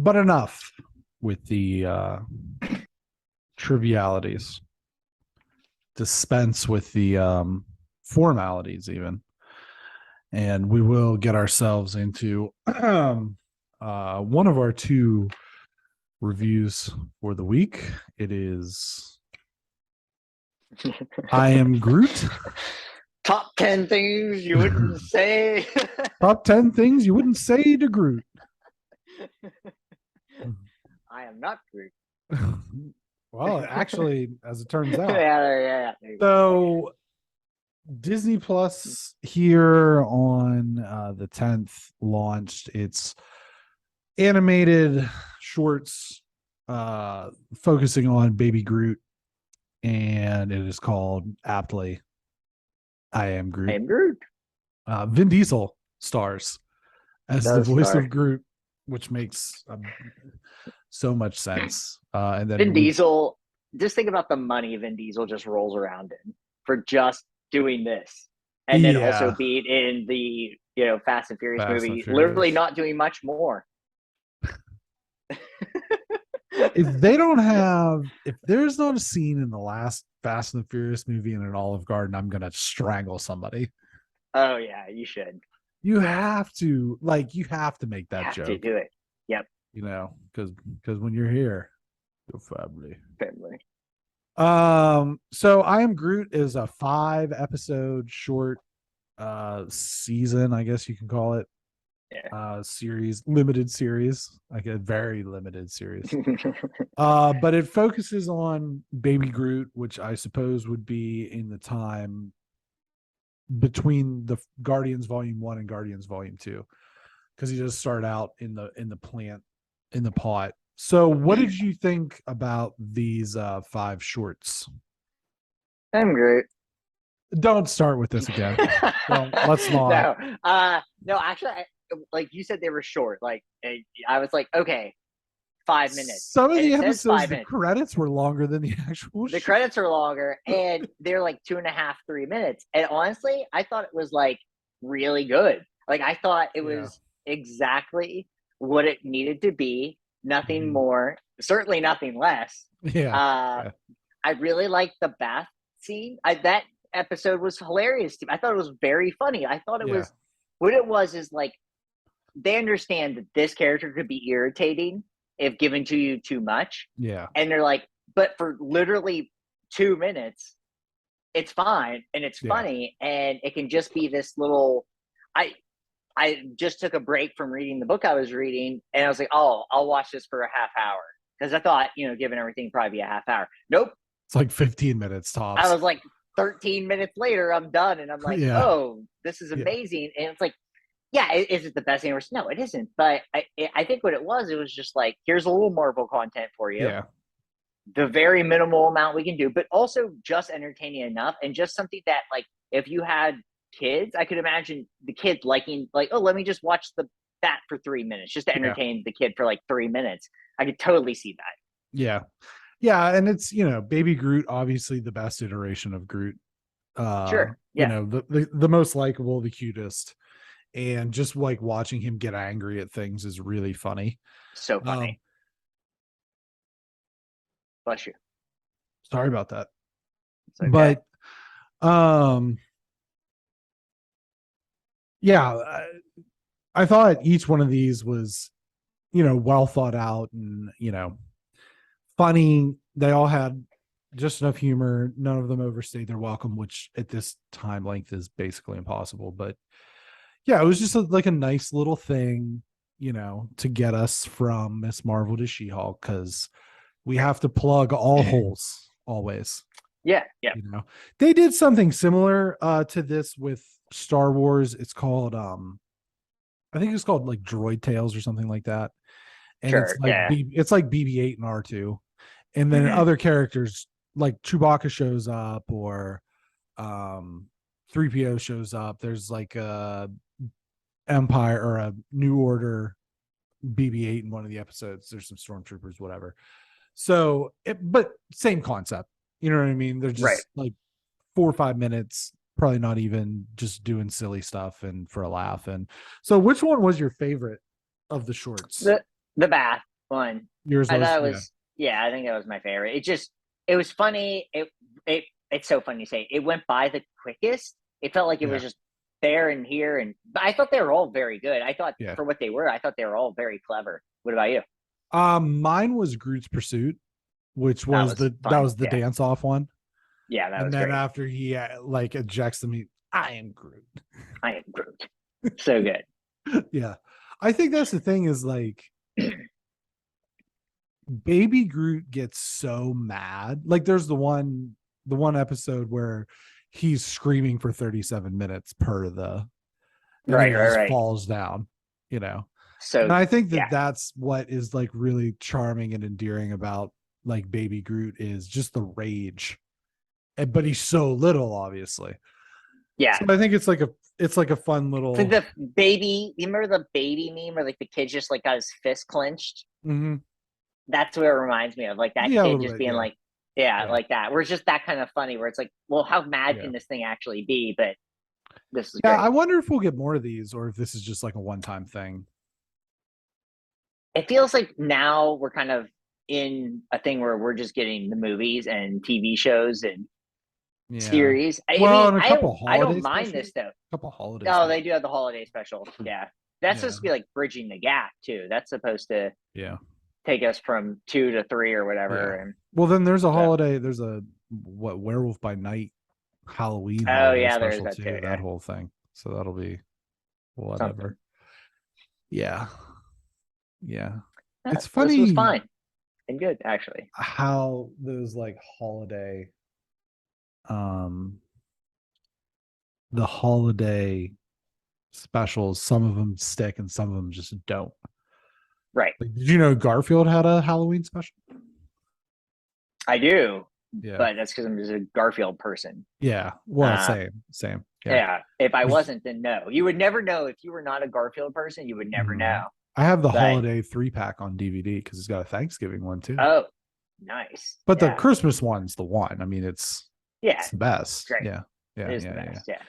But enough with the trivialities. Dispense with the formalities even. And we will get ourselves into one of our two reviews for the week. It is I Am Groot. Top 10 things you wouldn't say. Top 10 things you wouldn't say to Groot. I am not Groot. Well, actually, as it turns out. Yeah. So Disney Plus here on the 10th launched its animated shorts focusing on Baby Groot, and it is called aptly I Am Groot. I am Groot. Vin Diesel stars as the voice of Groot, which makes so much sense. And then Vin Diesel, just think about the money Vin Diesel just rolls around in for just doing this, and then also being in the Fast and Furious movie, literally not doing much more. If there's not a scene in the last Fast and the Furious movie in an Olive Garden, I'm gonna strangle somebody. Oh yeah, you should. You have to make that joke. To do it. Yep. Because when you're here, your family. So I Am Groot is a 5-episode short season, I guess you can call it. Limited series, like a very limited series. But it focuses on Baby Groot, which I suppose would be in the time between the Guardians Volume 1 and Guardians Volume 2, because he just started out in the plant, in the pot. So what did you think about these 5 shorts? I'm Groot. Don't start with this again. Let's not. No, actually, like you said, they were short. Like I was like, okay, 5 minutes. Some of the episodes, the credits were longer than the actual. The credits are longer, and they're like 2.5, 3 minutes. And honestly, I thought it was like really good. Like I thought it was exactly what it needed to be. Nothing more, certainly nothing less. I really liked the bath scene. That episode was hilarious to me. I thought it was very funny. I thought it was, what it was is like, they understand that this character could be irritating if given to you too much. Yeah. And they're like, but for literally 2 minutes, it's fine and it's funny, and it can just be this little. I just took a break from reading the book I was reading, and I was like, oh, I'll watch this for a half hour, because I thought, given everything, probably be a half hour. Nope. It's like 15 minutes tops. I was like, 13 minutes later, I'm done, and I'm like, oh, this is amazing. And it's like, is it the best thing ever? No, it isn't. But I think what it was just like, here's a little Marvel content for you. Yeah. The very minimal amount we can do, but also just entertaining enough, and just something that, like, if you had kids, I could imagine the kid liking, like, oh, let me just watch that for 3 minutes just to entertain the kid for like 3 minutes. I could totally see that. Yeah, and it's Baby Groot, obviously the best iteration of Groot. Sure. Yeah. The most likable, the cutest, and just like watching him get angry at things is really funny. So funny. Bless you. Sorry about that. It's okay. But I thought each one of these was, well thought out and, funny. They all had just enough humor. None of them overstayed their welcome, which at this time length is basically impossible. But it was just like a nice little thing, to get us from Miss Marvel to She-Hulk, because we have to plug all holes always. Yeah. They did something similar to this with Star Wars. It's called I think it's called like Droid Tales or something like that. And it's like BB-8 and R2. And then other characters like Chewbacca shows up, or 3PO shows up. There's like a Empire or a New Order BB-8 in one of the episodes. There's some stormtroopers, whatever. So, but same concept. You know what I mean? They're just like 4 or 5 minutes, probably not even, just doing silly stuff and for a laugh. And so which one was your favorite of the shorts? The bath. one. Yours I was, thought it was, yeah, I think that was my favorite. It was funny. It's so funny to say. It went by the quickest. It felt like it was just there and here, but I thought they were all very good. I thought for what they were, I thought they were all very clever. What about you? Mine was Groot's Pursuit, which was the dance off one. Yeah, that and was then great. After he like ejects them, I am Groot. I am Groot. So good. Yeah, I think that's the thing is like Baby Groot gets so mad. Like there's the one episode where he's screaming for 37 minutes per the and then he just falls down, you know. So and I think that that's what is like really charming and endearing about like Baby Groot is just the rage. But he's so little, obviously. Yeah. So I think it's like a fun little. So the baby, you remember the baby meme where like the kid just like got his fist clenched? Mm-hmm. That's what it reminds me of. Like that kid just being like, like that. Where it's just that kind of funny. Where it's like, well, how mad can this thing actually be? But this is great. I wonder if we'll get more of these, or if this is just like a one-time thing. It feels like now we're kind of in a thing where we're just getting the movies and TV shows and series. I don't mind this though. A couple holidays. Oh, they do have the holiday special. Yeah, that's supposed to be like bridging the gap too. That's supposed to take us from 2 to 3 or whatever. And well, then there's a holiday. There's a Werewolf by Night Halloween. Oh yeah, there's that too. That whole thing. So that'll be whatever. Something. Yeah. It's funny. This was fine and good actually. How those like holiday, the holiday specials, some of them stick and some of them just don't. Right. Like, did you know Garfield had a Halloween special? I do. Yeah. But that's because I'm just a Garfield person. Yeah. Well, same. Yeah. If I wasn't, then no. You would never know. If you were not a Garfield person, you would never know. I have the holiday 3-pack on DVD because it's got a Thanksgiving one too. Oh, nice. But the Christmas one's the one. I mean, it's the best. Great. Yeah. It is the best. Yeah.